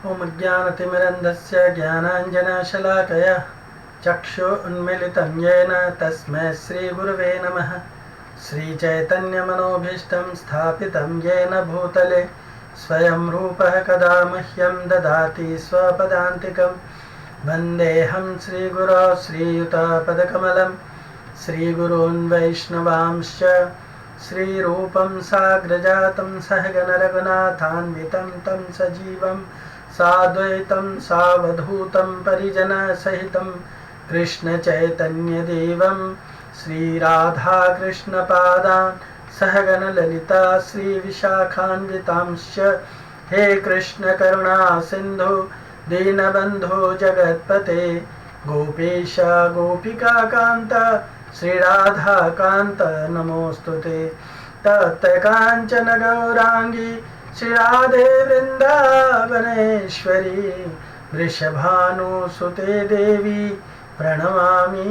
ओम ज्ञानतिमिरन्धस्य ज्ञानाञ्जनशलाकया चक्षु उन्मीलितं येन तस्मै श्रीगुरवे नमः। श्रीचैतन्यमनोभीष्टं स्थापितं येन भूतले स्वयं रूपः कदा मह्यं ददाति स्वपदान्तिकं। वन्देऽहं श्रीगुरो श्रीयुतापदकमलं श्रीगुरून् वैष्णवांश्च श्रीरूपं साग्रजातं सहगणरघुनाथान्वितं तं सजीवं साद्वैतं सावधूतं परिजनसहितं कृष्णचैतन्यदेवं श्रीराधाकृष्णपादान् सहगणललिता श्रीविशाखान्वितांश्च। हे कृष्ण करुणा सिन्धु दीनबन्धो जगत्पते गोपेश गोपिकान्त श्रीराधाकान्त नमोऽस्तुते। तप्तकाञ्चन गौराङ्गी श्रीराधे वृन्दावनेश्वरी वृषभानुसुते देवी प्रणमामि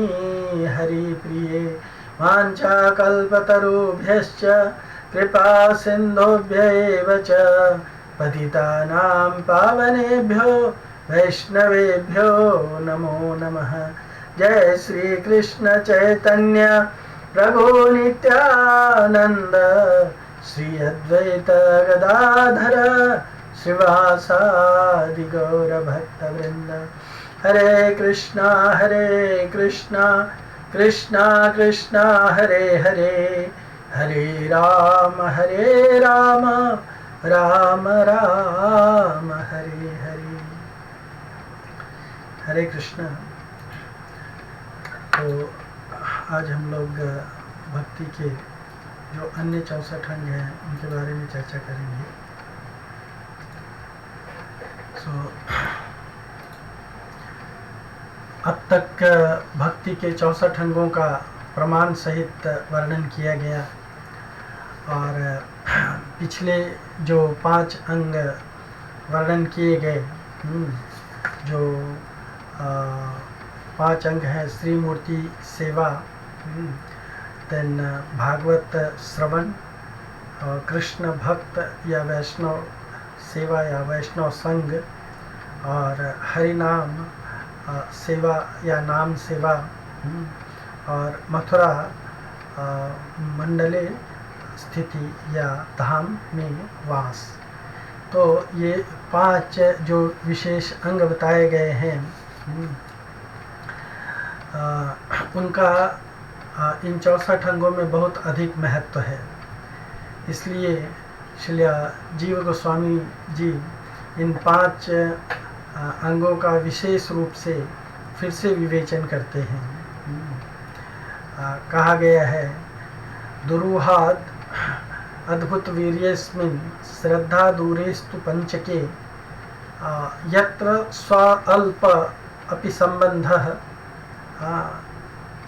हरिप्रिये। वाञ्छाकल्पतरुभ्यश्च कृपा सिन्धुभ्यैव च पतितानां पावनेभ्यो वैष्णवेभ्यो नमो नमः। जय श्री कृष्ण चैतन्य प्रभु नित्यानंद श्री अद्वैत गदाधर श्रीवासादि गौर भक्त वृंद। हरे कृष्णा कृष्णा कृष्णा हरे हरे, हरे राम राम राम हरे हरे। हरे कृष्णा। तो आज हम लोग भक्ति के जो अन्य 64 अंग हैं उनके बारे में चर्चा करेंगे। अब तक भक्ति के 64 अंगों का प्रमाण सहित वर्णन किया गया और पिछले जो 5 अंग वर्णन किए गए, जो 5 अंग हैं श्री मूर्ति सेवा, देन भागवत श्रवण, कृष्ण भक्त या वैष्णव सेवा या वैष्णव संग, और हरिनाम सेवा या नाम सेवा, और मथुरा मंडले स्थिति या धाम में वास। तो ये 5 जो विशेष अंग बताए गए हैं, उनका इन 64 अंगों में बहुत अधिक महत्व है। इसलिए श्री जीव गोस्वामी जी इन 5 अंगों का विशेष रूप से फिर से विवेचन करते हैं। कहा गया है, दुरूहाद अद्भुत वीर्यस्मिन् श्रद्धा दूरेस्तु पंचके यत्र स्वाल्प अपि संबंधः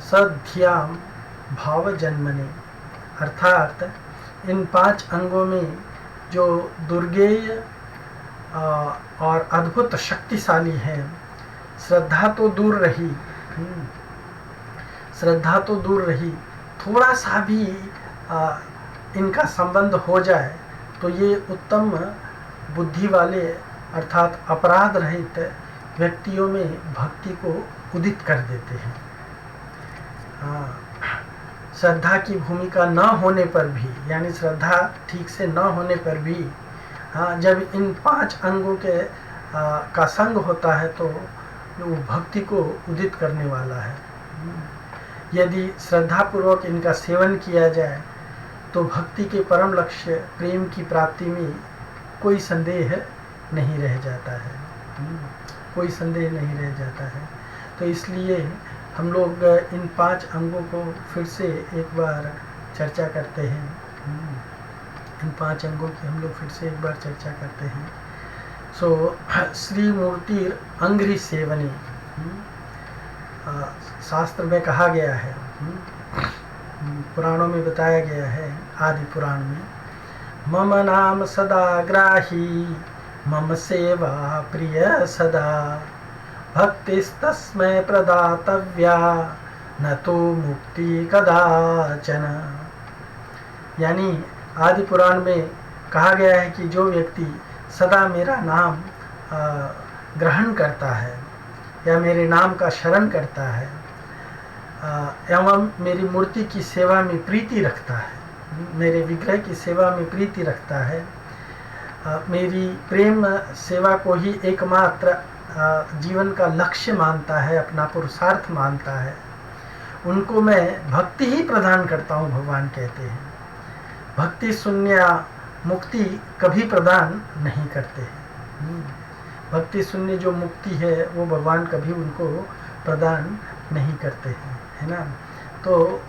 सध्याम भाव जन्मने। अर्थात इन 5 अंगों में जो दुर्गेय और अद्भुत शक्तिशाली हैं, श्रद्धा तो दूर रही, थोड़ा सा भी इनका संबंध हो जाए तो ये उत्तम बुद्धि वाले अर्थात अपराध रहित व्यक्तियों में भक्ति को उदित कर देते हैं। श्रद्धा की भूमिका न होने पर भी, यानी श्रद्धा ठीक से न होने पर भी, जब इन 5 अंगों के का संग होता है तो वो भक्ति को उदित करने वाला है। यदि श्रद्धापूर्वक इनका सेवन किया जाए तो भक्ति के परम लक्ष्य प्रेम की प्राप्ति में कोई संदेह नहीं रह जाता है, कोई संदेह नहीं रह जाता है। तो इसलिए हम लोग इन 5 अंगों को फिर से एक बार चर्चा करते हैं। इन 5 अंगों की हम लोग फिर से एक बार चर्चा करते हैं। श्री मूर्ति अंग्री सेवनी, शास्त्र में कहा गया है, पुराणों में बताया गया है, आदि पुराण में, मम नाम सदा ग्राही मम सेवा प्रिय सदा भक्तिस्तस्मै प्रदातव्या न तो मुक्ति कदाचन। यानी आदि पुराण में कहा गया है कि जो व्यक्ति सदा मेरा नाम ग्रहण करता है या मेरे नाम का शरण करता है एवं मेरी मूर्ति की सेवा में प्रीति रखता है, मेरे विग्रह की सेवा में प्रीति रखता है, मेरी प्रेम सेवा को ही एकमात्र जीवन का लक्ष्य मानता है, अपना पुरुषार्थ मानता है, उनको मैं भक्ति ही प्रदान करता हूँ। भगवान कहते हैं भक्ति शून्य मुक्ति कभी प्रदान नहीं करते हैं। भक्ति शून्य जो मुक्ति है वो भगवान कभी उनको प्रदान नहीं करते हैं, है ना। तो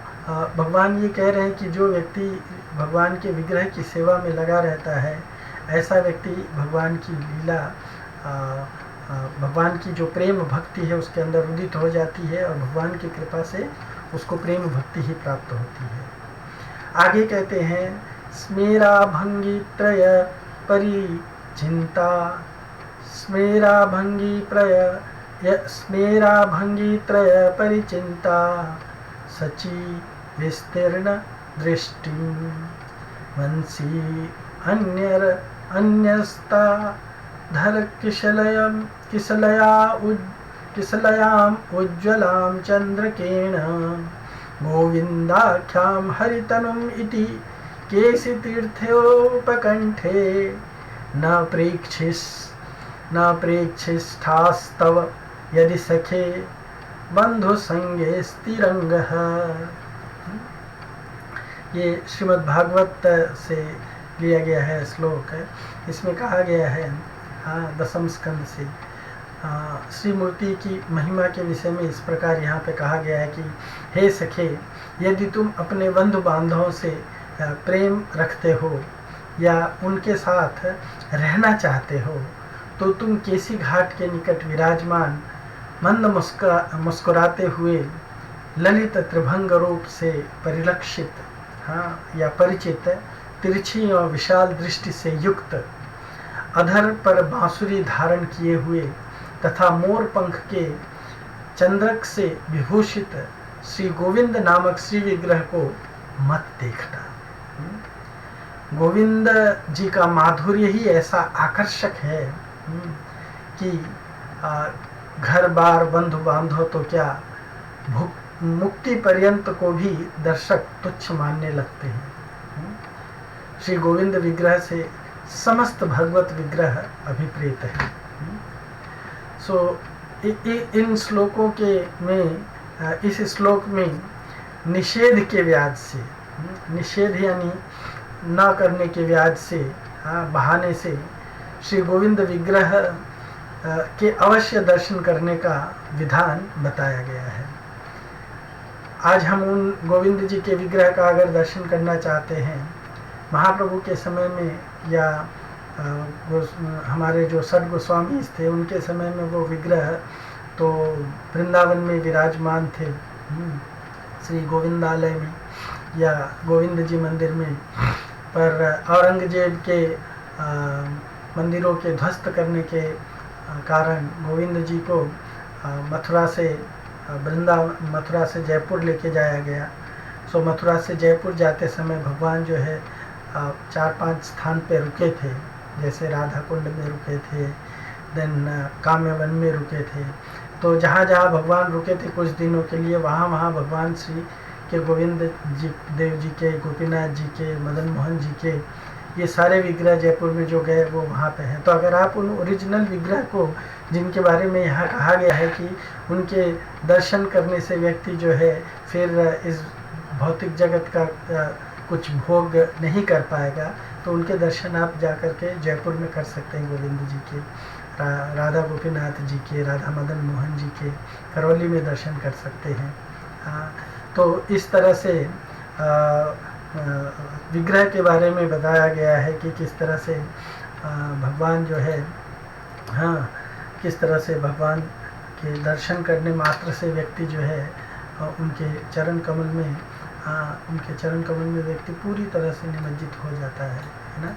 भगवान ये कह रहे हैं कि जो व्यक्ति भगवान के विग्रह की सेवा में लगा रहता है, ऐसा व्यक्ति भगवान की लीला, भगवान की जो प्रेम भक्ति है उसके अंदर उदित हो जाती है और भगवान की कृपा से उसको प्रेम भक्ति ही प्राप्त होती है। आगे कहते हैं स्मेरा भंगी त्रय परिचिंता, स्मेरा भंगी त्रय परिचिंता, सची विस्तीर्ण दृष्टि मनसी अन्यस्ता धर किसलयाम उज्ज्वलां चंद्रकेण, गोविंदाख्यां हरितनुम इति केसि तीर्थोपकंठे, न प्रेक्षिष्ठास्तव यदि सखे बंधु संगे स्थिरंगः। ये श्रीमद् भागवत से लिया गया है श्लोक है। इसमें कहा गया है दसम स्कंद से श्री मूर्ति की महिमा के विषय में इस प्रकार यहाँ पे कहा गया है कि हे सखे, यदि तुम अपने बंधु बांधवों से प्रेम रखते हो या उनके साथ रहना चाहते हो तो तुम केसी घाट के निकट विराजमान मंद मुस्कुराते हुए ललित त्रिभंग रूप से परिलक्षित या परिचित, तिरछी और विशाल दृष्टि से युक्त, अधर पर बांसुरी धारण किए हुए तथा मोर पंख के चंद्रक से विभूषित श्री गोविंद नामक श्री विग्रह को मत देखना। गोविंद जी का माधुर्य ही ऐसा आकर्षक है कि घर बार बंधु बांधव तो क्या, मुक्ति पर्यंत को भी दर्शक तुच्छ मानने लगते हैं। श्री गोविंद विग्रह से समस्त भगवत विग्रह अभिप्रेत है। इन श्लोकों के में, इस श्लोक में निषेध के व्याज से, निषेध यानी न करने के व्याज से, बहाने से श्री गोविंद विग्रह के अवश्य दर्शन करने का विधान बताया गया है। आज हम उन गोविंद जी के विग्रह का अगर दर्शन करना चाहते हैं, महाप्रभु के समय में या हमारे जो सठ गोस्वामी थे उनके समय में वो विग्रह तो वृंदावन में विराजमान थे, श्री गोविंदालय में या गोविंद जी मंदिर में, पर औरंगजेब के मंदिरों के ध्वस्त करने के कारण गोविंद जी को मथुरा से जयपुर लेके जाया गया। सो मथुरा से जयपुर जाते समय भगवान जो है 4-5 स्थान पे रुके थे, जैसे राधा कुंड में रुके थे, देन काम्यवन में रुके थे। तो जहाँ जहाँ भगवान रुके थे कुछ दिनों के लिए, वहाँ भगवान श्री के गोविंद जी देव जी के, गोपीनाथ जी के, मदन मोहन जी के, ये सारे विग्रह जयपुर में जो गए वो वहाँ पे हैं। तो अगर आप उन ओरिजिनल विग्रह को, जिनके बारे में यहाँ कहा गया है कि उनके दर्शन करने से व्यक्ति जो है फिर इस भौतिक जगत का कुछ भोग नहीं कर पाएगा, तो उनके दर्शन आप जा कर के जयपुर में कर सकते हैं। गोविंद जी के, राधा गोपीनाथ जी के, राधा मदन मोहन जी के करौली में दर्शन कर सकते हैं। तो इस तरह से विग्रह के बारे में बताया गया है कि किस तरह से भगवान जो है, किस तरह से भगवान के दर्शन करने मात्र से व्यक्ति जो है उनके चरण कमल में व्यक्ति पूरी तरह से निमज्जित हो जाता है ना।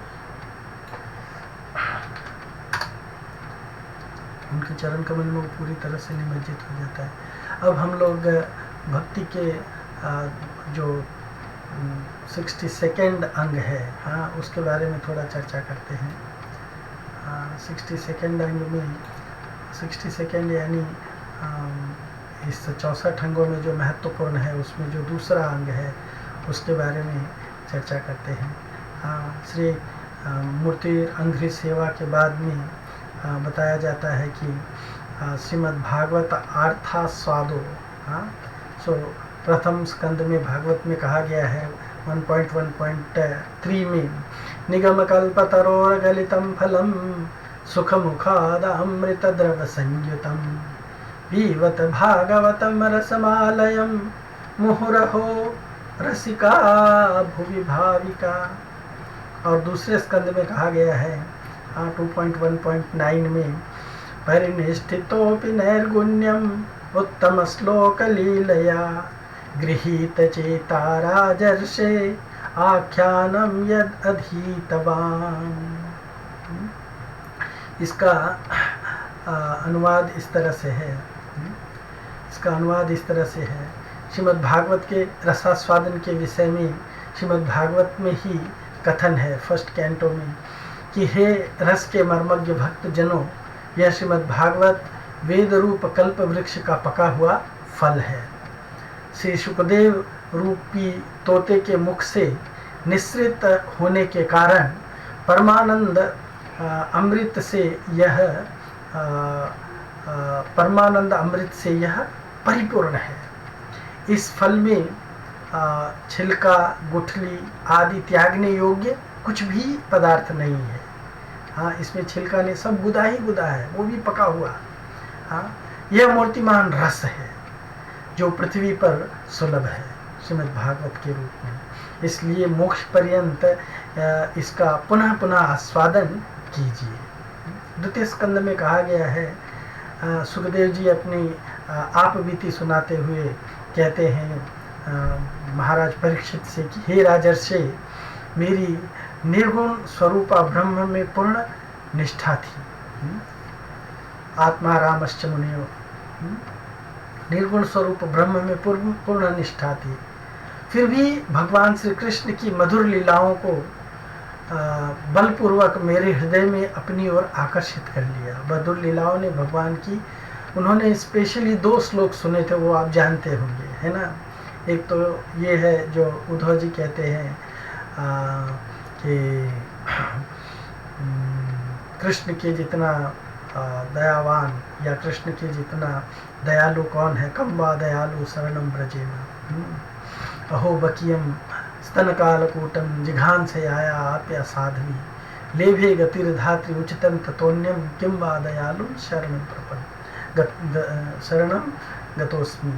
उनके चरण कमल में वो पूरी तरह से निमज्जित हो जाता है। अब हम लोग भक्ति के जो 62nd अंग है, उसके बारे में थोड़ा चर्चा करते हैं। 62 अंग में 62 यानी इस 64 अंगों में जो महत्वपूर्ण है उसमें जो दूसरा अंग है उसके बारे में चर्चा करते हैं। श्री मूर्ति अंघ्रि सेवा के बाद में बताया जाता है कि श्रीमद् भागवत अर्थास्वादो। सो प्रथम स्कंद में भागवत में कहा गया है 1.1.3 में निगम कल्पतरोर्गलितं फलम सुखमुखाद अमृत द्रव संयुतम पीवत भागवतम रसमालयम मुहुरहो रसिका भुवि भाविका। और दूसरे स्कंद में कहा गया है 2.1.9 में परिनिष्ठितोऽपि नैर्गुण्यम उत्तम श्लोक लीलया गृहीत चेता राजर्षे आख्यानम यद अधीतवान। इसका अनुवाद इस तरह से है श्रीमद् भागवत के रसास्वादन के विषय में श्रीमद् भागवत में ही कथन है फर्स्ट कैंटो में कि हे रस के मर्मज्ञ भक्त जनों, यह श्रीमद् भागवत वेद रूप कल्प वृक्ष का पका हुआ फल है। श्री सुखदेव रूपी तोते के मुख से निःसृत होने के कारण परमानंद अमृत से यह परिपूर्ण है। इस फल में छिलका गुठली आदि त्यागने योग्य कुछ भी पदार्थ नहीं है। इसमें छिलका नहीं, सब गुदा ही गुदा है, वो भी पका हुआ। यह मूर्तिमान रस है जो पृथ्वी पर सुलभ है श्रीमद् भागवत के रूप में, इसलिए मोक्ष पर्यंत इसका पुनः पुनः आस्वादन कीजिए। द्वितीय स्कंद में कहा गया है सुखदेव जी अपनी आप बीती सुनाते हुए कहते हैं महाराज परीक्षित से कि हे राजर्षे, मेरी निर्गुण स्वरूपा ब्रह्म में पूर्ण निष्ठा थी। आत्मा रामश्च मुनियो, निर्गुण स्वरूप ब्रह्म में पूर्ण निष्ठा थी। फिर भी भगवान श्री कृष्ण की मधुर लीलाओं को बलपूर्वक मेरे हृदय में अपनी ओर आकर्षित कर लिया। मधुर लीलाओं ने भगवान की, उन्होंने स्पेशली 2 श्लोक सुने थे, वो आप जानते होंगे, है ना। एक तो ये है जो उद्धव जी कहते हैं कि कृष्ण के जितना दयावान या कृष्ण के जितना दयालु कौन है, कम वा दयालु शरणम ब्रजेम अहो बकियम स्तनकालकूटम जिघान से आया आप्या साध्वी लेभे गतिर्धात्री उचितम ततोन्यम किम वा दयालु शरणम प्रपन्न शरणम गतोस्मि।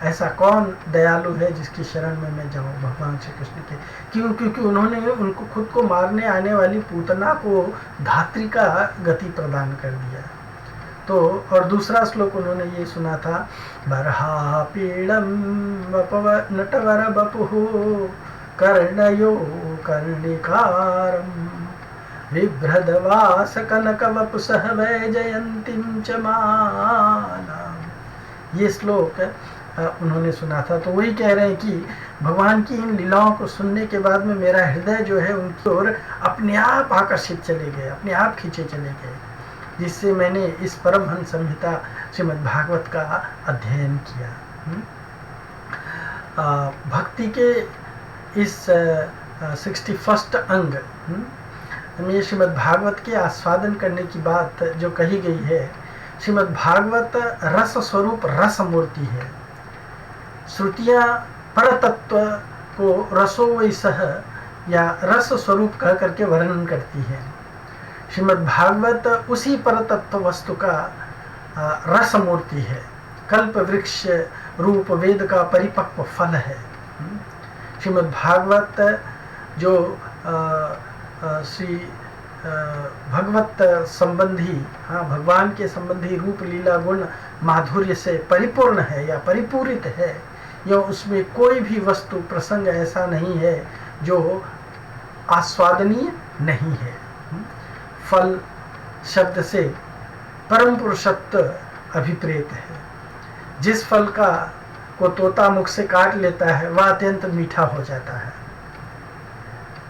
ऐसा कौन दयालु है जिसकी शरण में मैं जाऊं भगवान श्री कृष्ण के। क्योंकि उन्होंने उनको खुद को मारने आने वाली पूतना को धात्री का गति प्रदान कर दिया। तो और दूसरा श्लोक उन्होंने ये सुना था, बरहा पीड़म वपव नटवर बपुः कर्णयो कर्णिकारम बिभ्रदवास कनक वपुसह वैजयंतीं च मालाम्। ये श्लोक उन्होंने सुना था। तो वही कह रहे हैं कि भगवान की इन लीलाओं को सुनने के बाद में मेरा हृदय जो है उनकी ओर अपने आप आकर्षित चले गए, अपने आप खींचे चले गए, जिससे मैंने इस परमहंस संहिता श्रीमद् भागवत का अध्ययन किया। भक्ति के इस 61 अंग में श्रीमद् भागवत के आस्वादन करने की बात जो कही गई है, श्रीमद् भागवत रस स्वरूप रस मूर्ति है। श्रुतियाँ परतत्व को रसो वैसह या रस स्वरूप कह करके वर्णन करती है। श्रीमद् भागवत उसी परतत्व वस्तु का रस मूर्ति है, कल्प वृक्ष रूप वेद का परिपक्व फल है। श्रीमद् भागवत जो श्री भगवत संबंधी, भगवान के संबंधी रूप लीला गुण माधुर्य से परिपूर्ण है या परिपूरित है, या उसमें कोई भी वस्तु प्रसंग ऐसा नहीं है जो आस्वादनीय नहीं है। फल शब्द से परम पुरुषत्व अभिप्रेत है। जिस फल का को तोता मुख से काट लेता है वह अत्यंत मीठा हो जाता है।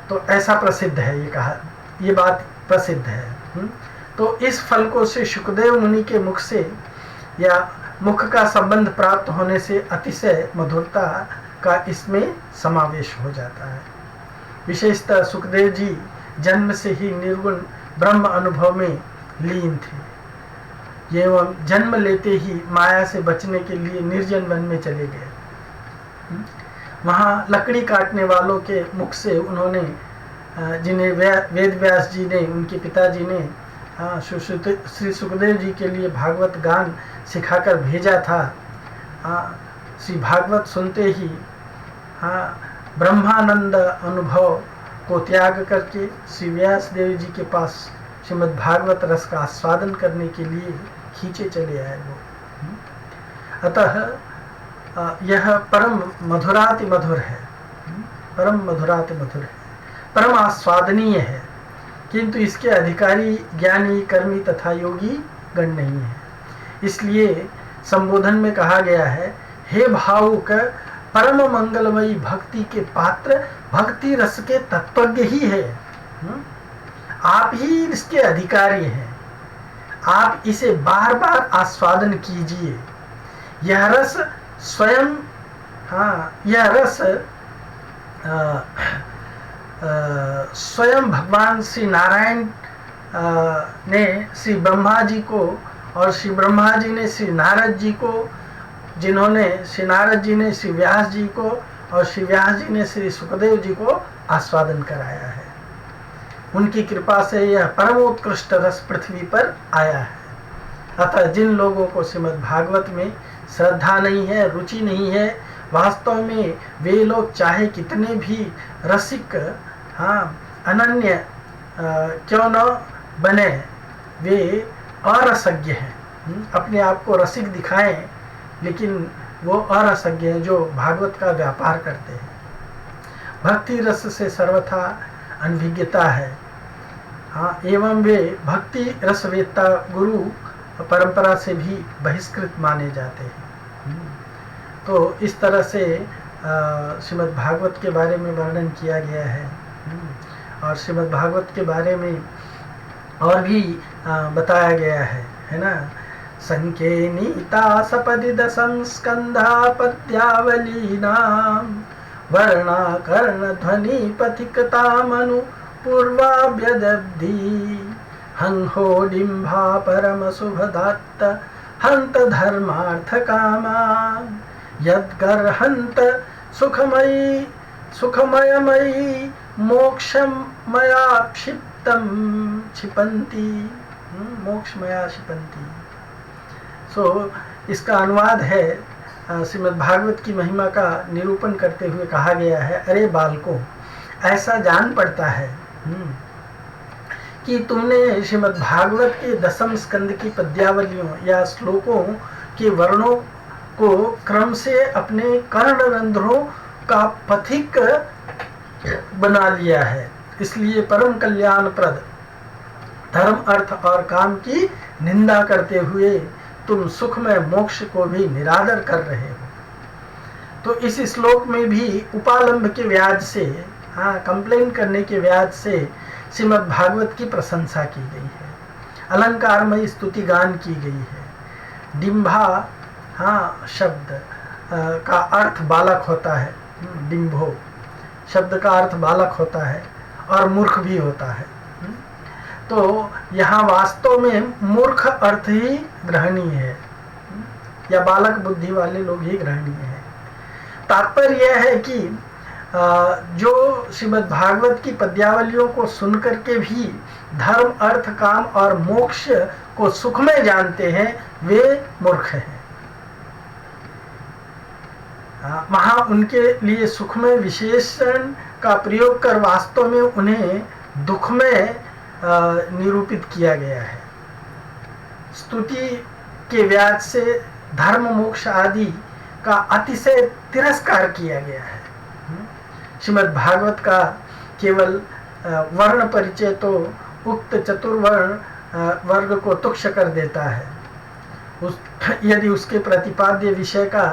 तो ऐसा प्रसिद्ध है, ये बात प्रसिद्ध है। तो इस फल को से शुकदेव मुनि के मुख से या मुख का संबंध प्राप्त होने से अतिशय मधुरता का इसमें समावेश हो जाता है। विशेषतः सुखदेव जी जन्म से ही निर्गुण ब्रह्म अनुभव में लीन थे एवं जन्म लेते ही माया से बचने के लिए निर्जन वन में चले गए। वहाँ लकड़ी काटने वालों के मुख से उन्होंने जिन्हें वेद व्यास जी ने, उनके पिताजी ने श्री सुखदेव जी के लिए भागवत गान सिखाकर भेजा था। श्री भागवत सुनते ही ब्रह्मानंद अनुभव को त्याग करके श्री व्यास देव जी के पास श्रीमद् भागवत रस का आस्वादन करने के लिए खींचे चले आए वो। अतः यह परम मधुराति मधुर है, परम मधुराति मधुर है, परम आस्वादनीय है, किंतु इसके अधिकारी ज्ञानी कर्मी तथा योगी गण नहीं है। इसलिए संबोधन में कहा गया है, हे भावुक परम मंगलमयी भक्ति के पात्र भक्ति रस के तत्वज्ञ ही है। आप ही इसके अधिकारी हैं, आप इसे बार बार आस्वादन कीजिए। यह रस स्वयं स्वयं भगवान श्री नारायण ने श्री ब्रह्मा जी को और श्री ब्रह्मा जी ने श्री नारद जी को, जिन्होंने श्री नारद जी ने श्री व्यास जी को और श्री व्यास जी ने श्री सुखदेव जी को आस्वादन कराया है। उनकी कृपा से यह परमोत्कृष्ट रस पृथ्वी पर आया है। अतः जिन लोगों को श्रीमद् भागवत में श्रद्धा नहीं है, रुचि नहीं है, वास्तव में वे लोग चाहे कितने भी रसिक अनन्य क्यों न बने, वे अरसज्ञ हैं। अपने आप को रसिक दिखाएं लेकिन वो अरसज्ञ हैं जो भागवत का व्यापार करते हैं। भक्ति रस से सर्वथा अनभिज्ञता है। एवं वे भक्ति रसवेत्ता गुरु परंपरा से भी बहिष्कृत माने जाते हैं। तो इस तरह से श्रीमद् भागवत के बारे में वर्णन किया गया है। और श्रीमद् भागवत के बारे में और भी बताया गया है ना। संके नीता सपदि दशम स्कंधा पद्यावलीनां वर्णा कर्ण ध्वनि पथिकता मनु पूर्वाभ्यदब्धि हंहो डिम्भा परम शुभदत्त हंत धर्मार्थ कामान यद्गर्हंत सुखमयी सुखमयमयी मोक्षमया क्षिप्तम क्षिपन्ति मोक्षमया क्षिपन्ति। इसका अनुवाद है, श्रीमद् भागवत की महिमा का निरूपण करते हुए कहा गया है, अरे बालकों, ऐसा जान पड़ता है कि तुमने श्रीमद् भागवत के दशम स्कंद की पद्यावलियों या श्लोकों के वर्णों को क्रम से अपने कर्ण रंध्रों का पथिक बना लिया है। इसलिए परम कल्याणप्रद धर्म अर्थ और काम की निंदा करते हुए तुम सुख में मोक्ष को भी निरादर कर रहे हो। तो इस श्लोक में भी उपालंब के व्याज से, कंप्लेन करने के व्याज से श्रीमद् भागवत की प्रशंसा की गई है, अलंकारमयी स्तुति गान की गई है। डिम्भा शब्द का अर्थ बालक होता है, डिम्भो शब्द का अर्थ बालक होता है और मूर्ख भी होता है। तो यहाँ वास्तव में मूर्ख अर्थ ही ग्रहणीय है, या बालक बुद्धि वाले लोग ही ग्रहणीय है। तात्पर्य यह है कि जो श्रीमद् भागवत की पद्यावलियों को सुनकर के भी धर्म अर्थ काम और मोक्ष को सुख में जानते हैं, वे मूर्ख हैं। वहाँ उनके लिए सुख में विशेषण का प्रयोग कर वास्तव में उन्हें दुख में निरूपित किया गया है। स्तुति के व्याज से धर्म मोक्ष आदि का अतिशय तिरस्कार किया गया है। श्रीमद् भागवत का केवल वर्ण परिचय तो उक्त चतुर्वर्ण वर्ग को तुक्ष कर देता है। यदि उसके प्रतिपाद्य विषय का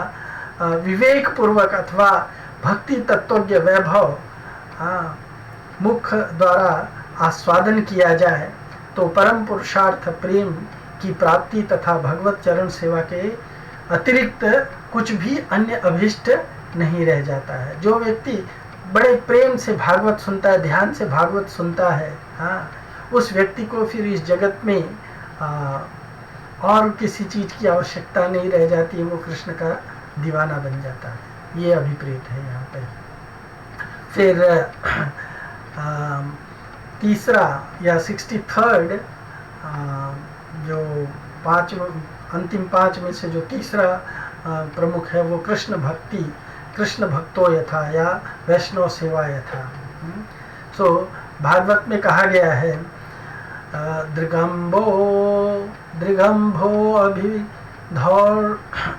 विवेक पूर्वक अथवा भक्ति तत्वज्ञ वैभव मुख द्वारा आस्वादन किया जाए तो परम पुरुषार्थ प्रेम की प्राप्ति तथा भगवत चरण सेवा के अतिरिक्त कुछ भी अन्य अभिष्ट नहीं रह जाता है। जो व्यक्ति बड़े प्रेम से भागवत सुनता है, ध्यान से भागवत सुनता है, हाँ, उस व्यक्ति को फिर इस जगत में और किसी चीज की आवश्यकता नहीं रह जाती है, वो कृष्ण का दीवाना बन जाता है। ये अभिप्रेत है यहाँ पर। फिर तीसरा या 63rd जो अंतिम 5 में से जो तीसरा प्रमुख है वो कृष्ण भक्ति, कृष्ण भक्तो यथा या वैष्णव सेवा यथा। सो भागवत में कहा गया है दृगम्भो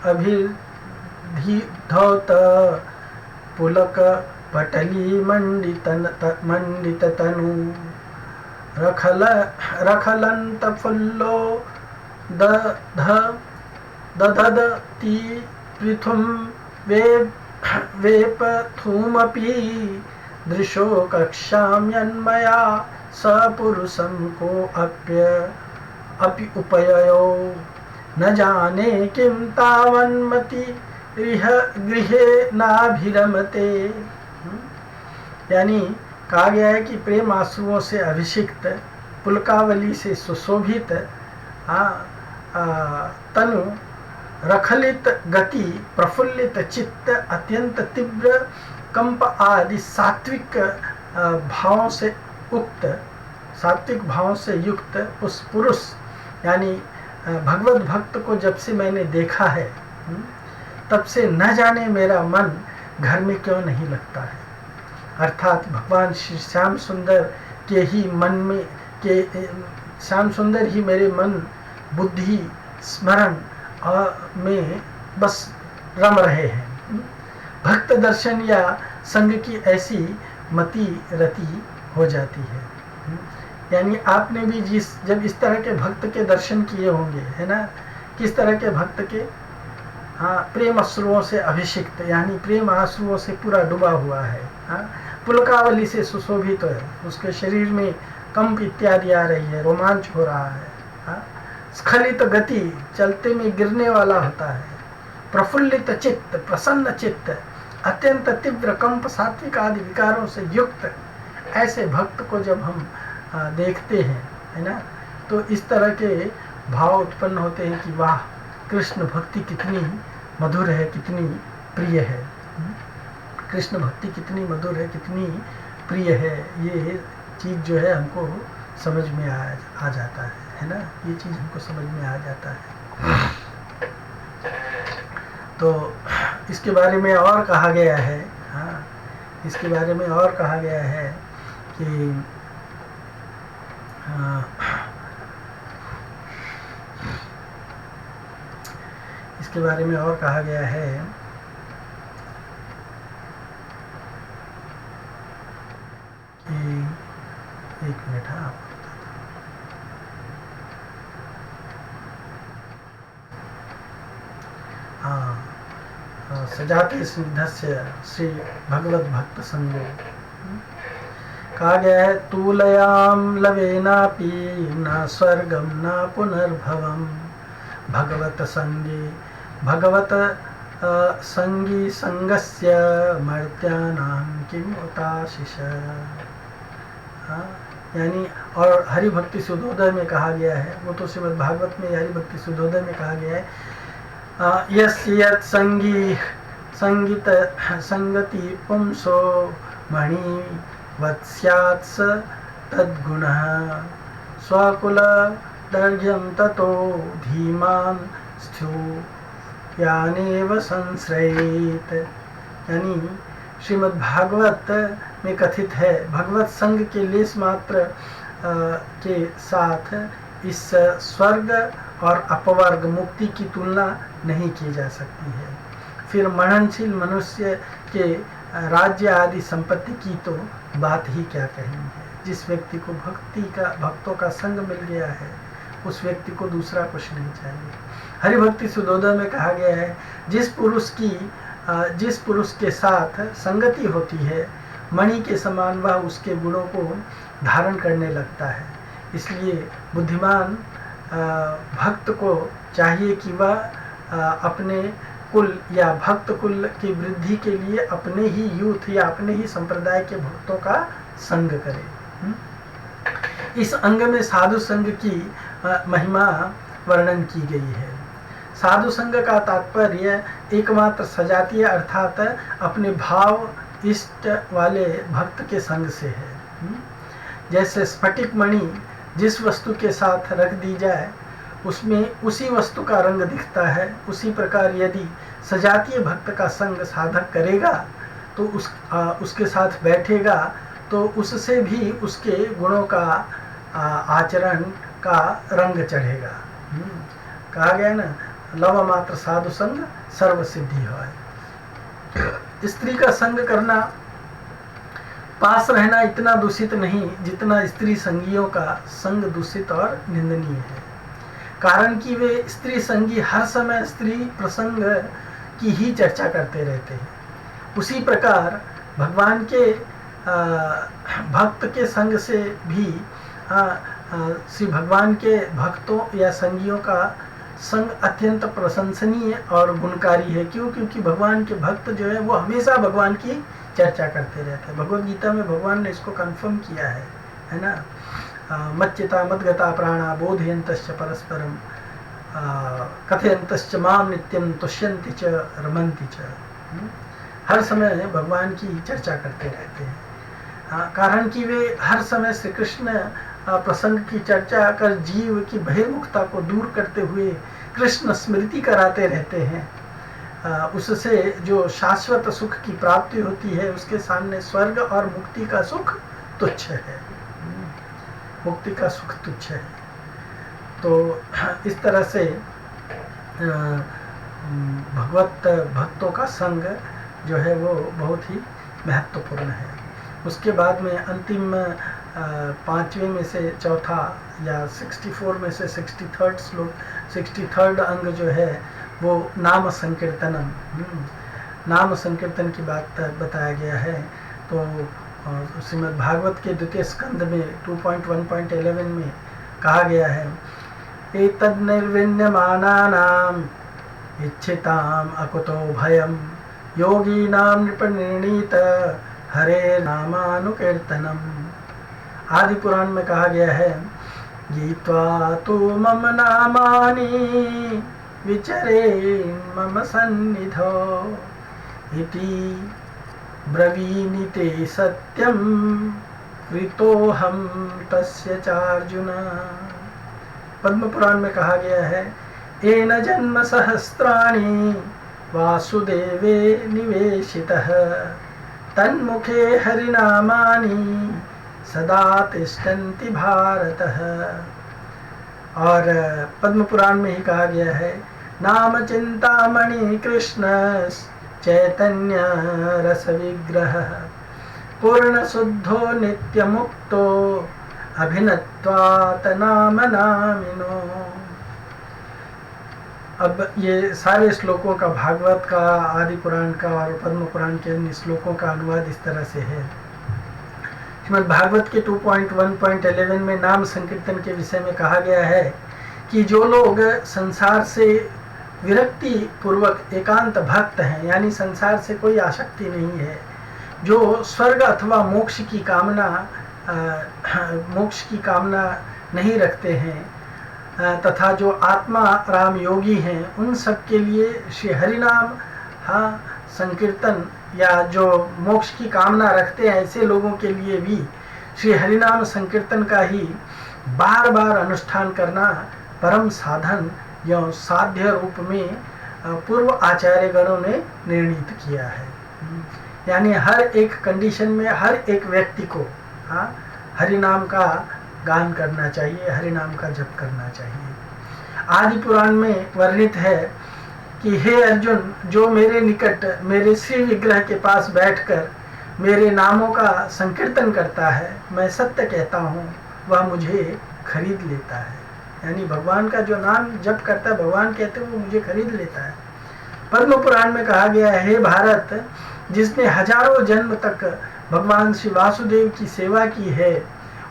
अभिधौत पुलक पटली मंडित तनु रखलंत फुल्लो दधती पृथुम वेपथुमपि दृशो कक्षाम्यन्मया सपुरुषं को अपि उपययो न जाने किं तावन्मति गृहे नाभिरमते। यानी कहा गया है कि प्रेम आंसुओं से अभिषिक्त, पुलकावली से सुशोभित तनु, रखलित गति, प्रफुल्लित चित्त, अत्यंत तीव्र कंप आदि सात्विक भावों से युक्त उस पुरुष यानी भगवत भक्त को जब से मैंने देखा है तब से न जाने मेरा मन घर में क्यों नहीं लगता है। अर्थात भगवान श्री श्याम सुंदर के ही मन में श्याम सुंदर ही मेरे मन, बुद्धि, स्मरण में बस रम रहे हैं। भक्त दर्शन या संग की ऐसी मति रति हो जाती है। यानी आपने भी जब इस तरह के भक्त के दर्शन किए होंगे, है ना, किस तरह के भक्त के, प्रेम अश्रुओं से अभिषिक्त, यानी प्रेम आंसुओं से पूरा डूबा हुआ है, पुलकावली से सुशोभित है, उसके शरीर में कंप इत्यादि आ रही है, रोमांच हो रहा है, स्खलित गति, चलते में गिरने वाला होता है, प्रफुल्लित चित्त, प्रसन्न चित्त, अत्यंत तीव्र कंप, सात्विक आदि विकारों से युक्त ऐसे भक्त को जब हम देखते हैं, है ना, तो इस तरह के भाव उत्पन्न होते हैं कि वाह, कृष्ण भक्ति कितनी मधुर है, कितनी प्रिय है। कृष्ण भक्ति कितनी मधुर है, कितनी प्रिय है, ये चीज़ जो है हमको समझ में आ जाता है ना, ये चीज़ हमको समझ में आ जाता है। तो इसके बारे में और कहा गया है, इसके बारे में और कहा गया है कि इसके बारे में और कहा गया है कि एक मिनट, सजाते स्निग्धस्य श्री भगवत भक्त संगो। कहा गया है तूलयाम लवेनापि न स्वर्गम न पुनर्भवम भगवत संगी संगस्य मर्त्यानां किम उताशिष। यानी और हरिभक्ति सुधोदय में कहा गया है, वो तो श्रीमद् भागवत में हरिभक्ति सुधोदय में कहा गया है, यस्य यत् संगति पुंसो मणि वत्स्यात् तद्गुणः स्वकुल दर्घ्यं ततो धीमान् स्थूयानेव संश्रयेत्। यानी श्रीमद् भागवत में कथित है, भगवत संग के लेस मात्र के साथ इस स्वर्ग और अपवर्ग मुक्ति की तुलना नहीं की जा सकती है। फिर मननशील मनुष्य के राज्य आदि संपत्ति की तो बात ही क्या कहनी है। जिस व्यक्ति को भक्तों का संग मिल गया है, उस व्यक्ति को दूसरा कुछ नहीं चाहिए। हरिभक्ति सुधोदय में कहा गया है, जिस पुरुष के साथ संगति होती है, मणि के समान वह उसके गुणों को धारण करने लगता है। इसलिए बुद्धिमान भक्त को चाहिए कि वह अपने कुल या भक्त कुल की वृद्धि के लिए अपने ही यूथ या अपने ही संप्रदाय के भक्तों का संग करे। इस अंग में साधु संग की महिमा वर्णन की गई है। साधु संग का तात्पर्य एकमात्र सजातीय अर्थात अपने भाव इष्ट वाले भक्त के संग से है। जैसे स्फटिक मणि जिस वस्तु के साथ रख दी जाए उसमें उसी वस्तु का रंग दिखता है, उसी प्रकार यदि सजातीय भक्त का संग साधक करेगा तो उसके साथ बैठेगा तो उससे भी उसके गुणों का आचरण का रंग चढ़ेगा। कहा गया ना, लव मात्र साधु संग सर्व सिद्धि है। स्त्री का संग करना, पास रहना इतना दूषित नहीं जितना स्त्री संगियों का संग दूषित और निंदनीय है। कारण कि वे स्त्री संगी हर समय स्त्री प्रसंग की ही चर्चा करते रहते हैं। उसी प्रकार भगवान के भक्त के संग से भी श्री भगवान के भक्तों या संगियों का संग अत्यंत प्रशंसनीय और गुणकारी है। क्यों? क्योंकि भगवान के भक्त जो है वो हमेशा भगवान की चर्चा करते रहते हैं। भगवद गीता में भगवान ने इसको कन्फर्म किया है ना। मच्चिता मद्गता प्राणा बोधयन्तश्च परस्परम कथयन्तश्च माम नित्यं तुष्यन्ति च रमन्ति च। हर समय भगवान की चर्चा करते रहते हैं। कारण कि वे हर समय श्री कृष्ण प्रसंग की चर्चा कर जीव की बहिर्मुखता को दूर करते हुए कृष्ण स्मृति कराते रहते हैं। उससे जो शाश्वत सुख की प्राप्ति होती है उसके सामने स्वर्ग और मुक्ति का सुख तुच्छ है। मुक्ति का सुख तुच्छ है। तो इस तरह से भगवत भक्तों का संग जो है वो बहुत ही महत्वपूर्ण है। उसके बाद में अंतिम 5वें में से चौथा या 64 में से 63rd श्लोक 63rd अंग जो है वो नाम संकीर्तनम, नाम संकीर्तन की बात बताया गया है। तो श्रीमद् भागवत के द्वितीय स्कंद में 2.1.11 में कहा गया है, एतद् निर्विण्यमानानाम् इच्छिताम् अकुतो भयम् योगीनां नृपनिर्णीत हरे नामानुकीर्तनम। आदि पुराण में कहा गया है, गीत्वा तु मम नामानि विचरेन् मम सन्निधौ इति ब्रवीणीते सत्यं कृतोऽहं तस्य चार्जुन। पद्म पुराण में कहा गया है, येन जन्म सहस्राणि वासुदेवे निवेशितः तन्मुखे हरिनामानि सदा तिष्ठन्ति भारतः। और पद्म पुराण में ही कहा गया है, नाम चिंतामणि कृष्ण चैतन्य रस विग्रह पूर्ण शुद्धो नित्य मुक्तो अभिनत्वात् नाम नामिनो। अब ये सारे श्लोकों का, भागवत का, आदि पुराण का और पद्म पुराण के इन श्लोकों का अनुवाद इस तरह से है। श्रीमद् भागवत के 2.1.11 में नाम संकीर्तन के विषय में कहा गया है कि जो लोग संसार से विरक्ति पूर्वक एकांत भक्त हैं, यानी संसार से कोई आसक्ति नहीं है, जो स्वर्ग अथवा मोक्ष की कामना नहीं रखते हैं, तथा जो आत्मा राम योगी हैं, उन सब के लिए श्री हरिनाम संकीर्तन, या जो मोक्ष की कामना रखते हैं ऐसे लोगों के लिए भी श्री हरिनाम संकीर्तन का ही बार बार अनुष्ठान करना परम साधन या साध्य रूप में पूर्व आचार्य गणों ने निर्णीत किया है। यानी हर एक कंडीशन में हर एक व्यक्ति को हरिनाम का गान करना चाहिए, हरिनाम का जप करना चाहिए। आदि पुराण में वर्णित है कि हे अर्जुन, जो मेरे निकट मेरे श्री विग्रह के पास बैठकर मेरे नामों का संकीर्तन करता है, मैं सत्य कहता हूँ वह मुझे खरीद लेता है। यानी भगवान का जो नाम जप करता है, भगवान कहते हैं वो मुझे खरीद लेता है। पद्म पुराण में कहा गया है, हे भारत, जिसने हजारों जन्म तक भगवान श्री वासुदेव की सेवा की है,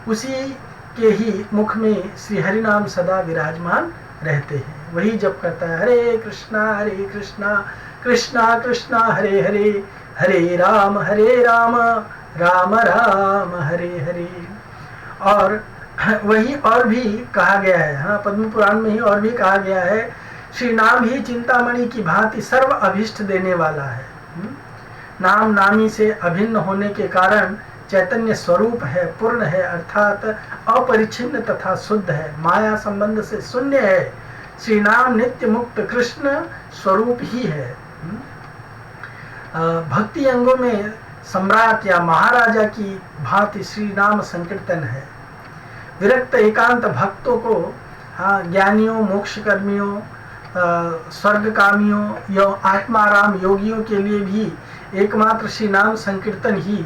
उसी के ही मुख में श्री हरि नाम सदा विराजमान रहते हैं। वही जप करता है, हरे कृष्णा कृष्णा कृष्णा हरे हरे, हरे राम राम राम हरे हरे। और वही और भी कहा गया है, हाँ, पद्म पुराण में ही और भी कहा गया है, श्री नाम ही चिंतामणि की भांति सर्व अभिष्ट देने वाला है। नाम नामी से अभिन्न होने के कारण चैतन्य स्वरूप है, पूर्ण है, अर्थात अपरिच्छिन्न तथा शुद्ध है, माया संबंध से शून्य है। श्री नाम नित्य मुक्त कृष्ण स्वरूप ही है। भक्ति अंगों में सम्राट या महाराजा की भांति श्री नाम संकीर्तन है। विरक्त एकांत भक्तों को, ज्ञानियों, मोक्षकर्मियों, स्वर्गकामियों या आत्माराम योगियों के लिए भी एकमात्र श्री नाम संकीर्तन ही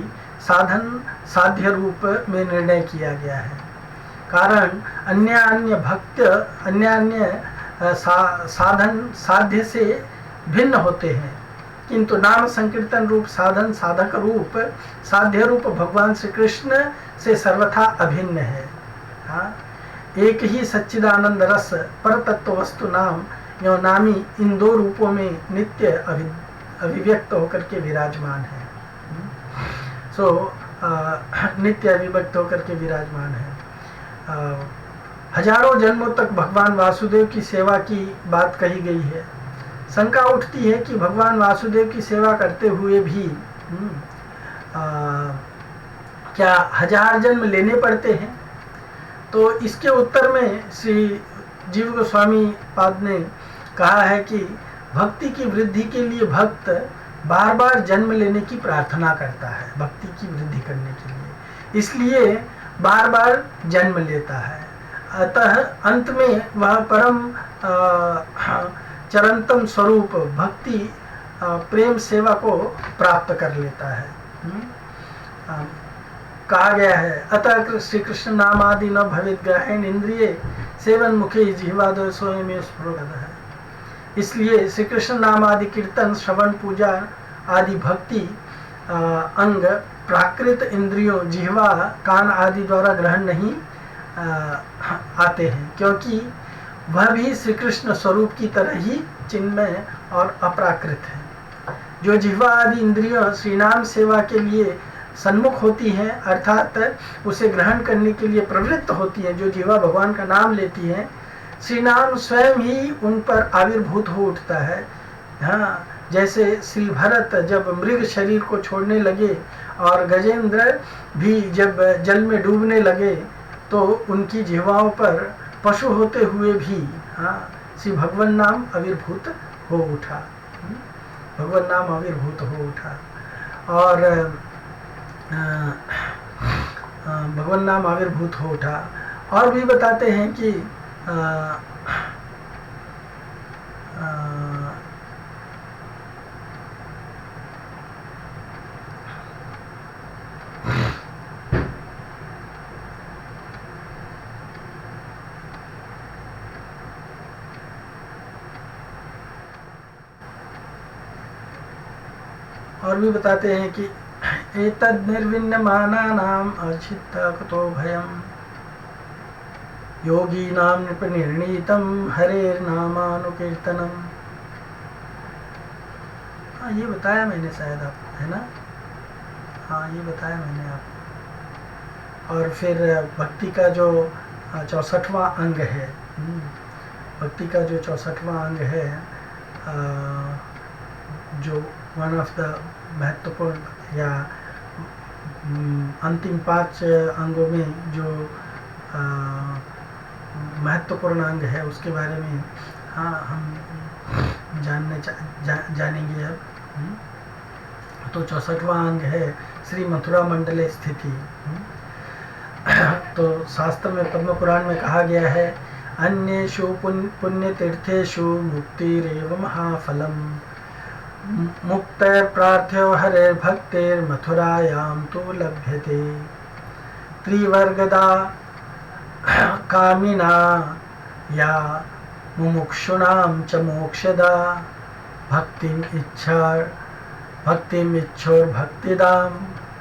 साधन साध्य रूप में निर्णय किया गया है। कारण अन्य साधन साध्य से भिन्न होते हैं, किंतु नाम संकीर्तन रूप साधन साधक रूप साध्य रूप भगवान श्री कृष्ण से सर्वथा अभिन्न है। हाँ, एक ही सच्चिदानंद रस पर तत्व वस्तु नाम एवं नामी इन दो रूपों में नित्य अभिव्यक्त होकर के विराजमान है। नित्य अभिव्यक्त होकर के विराजमान है। हजारों जन्मों तक भगवान वासुदेव की सेवा की बात कही गई है। शंका उठती है कि भगवान वासुदेव की सेवा करते हुए भी क्या 1000 जन्म लेने पड़ते हैं? तो इसके उत्तर में श्री जीव गोस्वामी पाद ने कहा है कि भक्ति की वृद्धि के लिए भक्त बार बार जन्म लेने की प्रार्थना करता है, भक्ति की वृद्धि करने के लिए, इसलिए बार बार जन्म लेता है। अतः अंत में वह परम चरंतम स्वरूप भक्ति प्रेम सेवा को प्राप्त कर लेता है। कहा गया है, अतः श्री कृष्ण नाम आदि न भवित ग्रहण इंद्रिय सेवन मुखे जिह्वादो स्वयं स्फुरद है। इसलिए श्री कृष्ण नाम आदि कीर्तन, श्रवण, पूजा आदि भक्ति अंग प्राकृत इंद्रियों जिह्वा, कान आदि द्वारा ग्रहण नहीं आते हैं, क्योंकि वह भी श्री कृष्ण स्वरूप की तरह ही चिन्मय और अप्राकृत है। जो जिह्वा आदि इंद्रियों श्री नाम सेवा के लिए सन्मुख होती हैं, अर्थात उसे ग्रहण करने के लिए प्रवृत्त होती है, जो जिह्वा भगवान का नाम लेती है, श्री नाम स्वयं ही उन पर आविर्भूत हो उठता है। हाँ, जैसे श्री भरत जब मृग शरीर को छोड़ने लगे और गजेंद्र भी जब जल में डूबने लगे, तो उनकी जिह्वाओं पर पशु होते हुए भी श्री भगवान नाम आविर्भूत हो उठा, भगवान नाम आविर्भूत हो उठा। और भगवान नाम आविर्भूत हो उठा। और भी बताते हैं कि कि एतद् निर्विण्यमानानाम् अचित्तकुतो भयम् योगीनां नृपनिर्णीतं हरेर्नामानुकीर्तनम्। हाँ, ये बताया मैंने शायद आपको, है ना? हाँ, ये बताया मैंने आपको। और फिर भक्ति का जो 64वां अंग है, भक्ति का जो 64वां अंग है, जो वन ऑफ द महत्वपूर्ण या अंतिम 5 अंगों में जो महत्वपूर्ण अंग है, उसके बारे में हम जानेंगे अब। तो 64वां अंग है श्री मथुरा मंडले स्थिति। तो शास्त्र में पद्म पुराण में कहा गया है, अन्येषु पुण्य तीर्थेषु मुक्तिरेव महाफलम् मुक्त प्रार्थ्यो हरे भक्तेर मथुरायां तो लभ्यते त्रिवर्गदा कामिना या मुमुक्षुणां च मोक्षदा भक्तिम इच्छोर भक्तिदां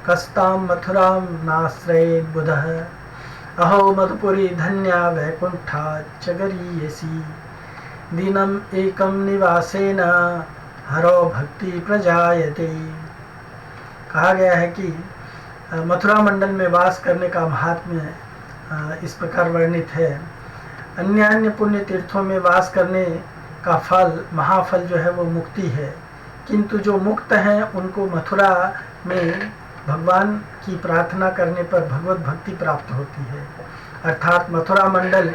कस्तां मथुरां नाश्रयेत् बुधः। अहो मधुपुरी धन्या वैकुंठा च गरीयसी, दीनम एकम निवासेन हरो भक्ति प्रजायते। कहा गया है कि मथुरा मंडल में वास करने का महात्म्य इस प्रकार वर्णित है। अन्य अन्य पुण्य तीर्थों में वास करने का फल, महाफल जो है वो मुक्ति है, किंतु जो मुक्त हैं उनको मथुरा में भगवान की प्रार्थना करने पर भगवत भक्ति प्राप्त होती है। अर्थात मथुरा मंडल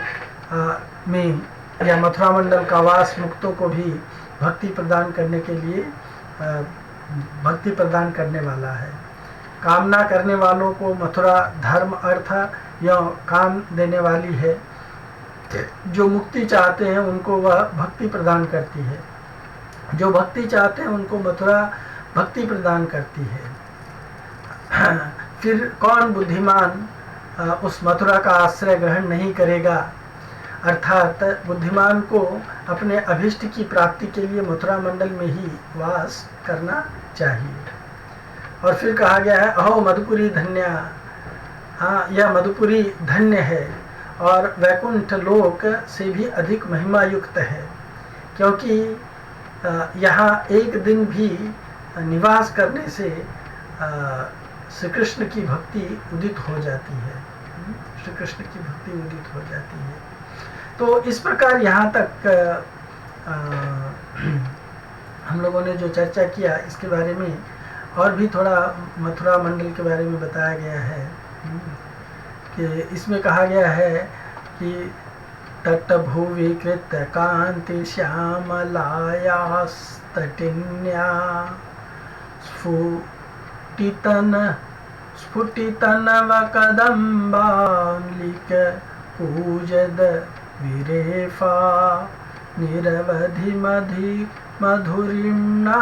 में या मथुरा मंडल का वास मुक्तों को भी भक्ति प्रदान करने के लिए भक्ति प्रदान करने वाला है। कामना करने वालों को मथुरा धर्म अर्थ या काम देने वाली है। जो मुक्ति चाहते हैं उनको वह भक्ति प्रदान करती है। जो भक्ति चाहते हैं उनको मथुरा भक्ति प्रदान करती है। फिर कौन बुद्धिमान उस मथुरा का आश्रय ग्रहण नहीं करेगा। अर्थात बुद्धिमान को अपने अभिष्ट की प्राप्ति के लिए मथुरा मंडल में ही वास करना चाहिए। और फिर कहा गया है अहो मधुपुरी धन्या, हाँ यह मधुपुरी धन्य है और वैकुंठ लोक से भी अधिक महिमा युक्त है, क्योंकि यहाँ एक दिन भी निवास करने से श्री कृष्ण की भक्ति उदित हो जाती है। श्री कृष्ण की भक्ति उदित हो जाती है। तो इस प्रकार यहाँ तक हम लोगों ने जो चर्चा किया, इसके बारे में और भी थोड़ा मथुरा मंडल के बारे में बताया गया है कि इसमें कहा गया है कि तटभुवि कृत कांति श्यामलायास्तटिन्या स्फुटितनवकदम्बालिक पूजद विरेफा निरवधि मधुरिम्ना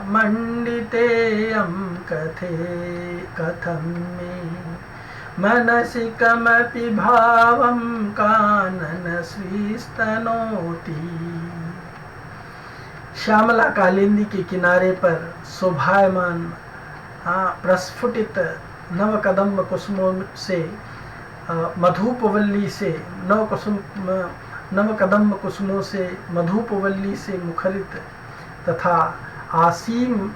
मंडितेयं कथं मे मनसि कमपि भावं कानन स्वीस्तनोति। श्यामला कालिंदी के किनारे पर शोभायमान प्रस्फुटित नवकदम्ब कुसुमों से मधुपवल्ली से नवकदम्ब कुसुमों से मधुपवल्ली से मुखरित तथा असीम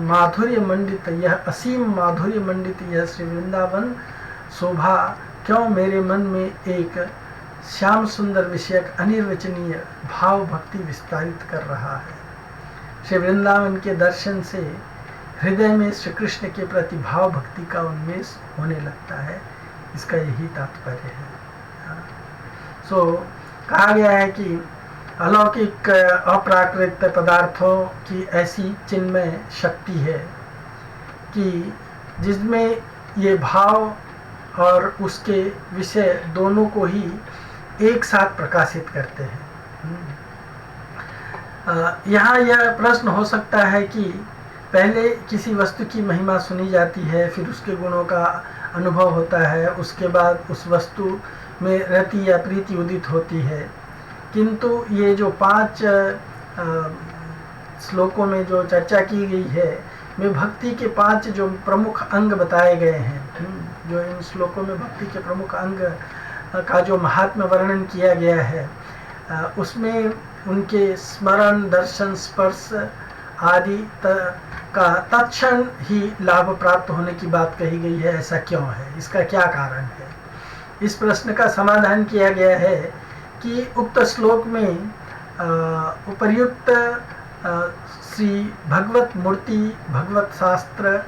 माधुर्य मंडित यह श्री वृंदावन शोभा क्यों मेरे मन में एक श्याम सुंदर विषयक अनिर्वचनीय भाव भक्ति विस्तारित कर रहा है। श्री वृंदावन के दर्शन से हृदय में श्री कृष्ण के प्रति भाव भक्ति का उन्मेष होने लगता है। इसका यही तात्पर्य है। कहा गया है कि अलौकिक अप्राकृत पदार्थों की ऐसी चिन्मय शक्ति है कि जिसमें ये भाव और उसके विषय दोनों को ही एक साथ प्रकाशित करते हैं। यहाँ यह प्रश्न हो सकता है कि पहले किसी वस्तु की महिमा सुनी जाती है, फिर उसके गुणों का अनुभव होता है, उसके बाद उस वस्तु में रति या प्रीति उदित होती है। किंतु ये जो 5 श्लोकों में जो चर्चा की गई है, में भक्ति के 5 जो प्रमुख अंग बताए गए हैं, जो इन श्लोकों में भक्ति के प्रमुख अंग का जो महात्म्य वर्णन किया गया है, उसमें उनके स्मरण, दर्शन, स्पर्श आदि का तत्क्षण ही लाभ प्राप्त होने की बात कही गई है। ऐसा क्यों है? इसका क्या कारण है? इस प्रश्न का समाधान किया गया है कि उक्त श्लोक में उपर्युक्त श्री भगवत मूर्ति, भगवत शास्त्र,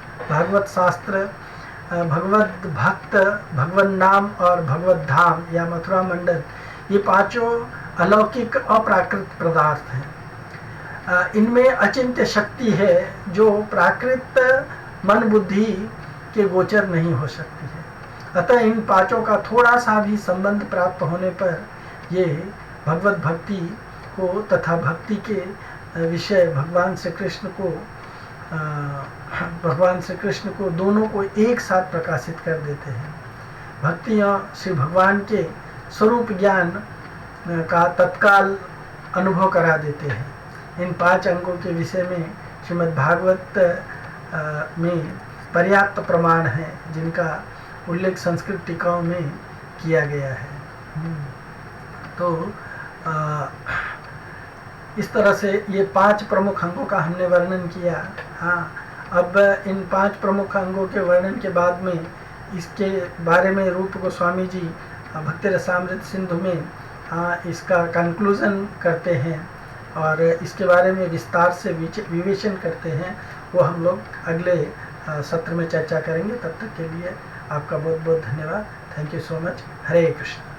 भगवत भक्त, भगवत नाम और भगवत धाम या मथुरा मंडल, ये 5 अलौकिक अप्राकृत पदार्थ हैं। इनमें अचिंत्य शक्ति है जो प्राकृत मन बुद्धि के गोचर नहीं हो सकती है। अतः इन 5 का थोड़ा सा भी संबंध प्राप्त होने पर ये भगवत भक्ति को तथा भक्ति के विषय भगवान श्री कृष्ण को दोनों को एक साथ प्रकाशित कर देते हैं। भक्तियाँ श्री भगवान के स्वरूप ज्ञान का तत्काल अनुभव करा देते हैं। इन 5 अंगों के विषय में श्रीमद् भागवत में पर्याप्त प्रमाण है, जिनका उल्लेख संस्कृत टीकाओं में किया गया है। तो इस तरह से ये 5 प्रमुख अंगों का हमने वर्णन किया। हाँ, अब इन 5 प्रमुख अंगों के वर्णन के बाद में इसके बारे में रूप गोस्वामी जी भक्ति रसामृत सिंधु में इसका कंक्लूजन करते हैं और इसके बारे में विस्तार से विवेचन करते हैं। वो हम लोग अगले सत्र में चर्चा करेंगे। तब तक के लिए आपका बहुत बहुत धन्यवाद। Thank you so much. Hare Krishna.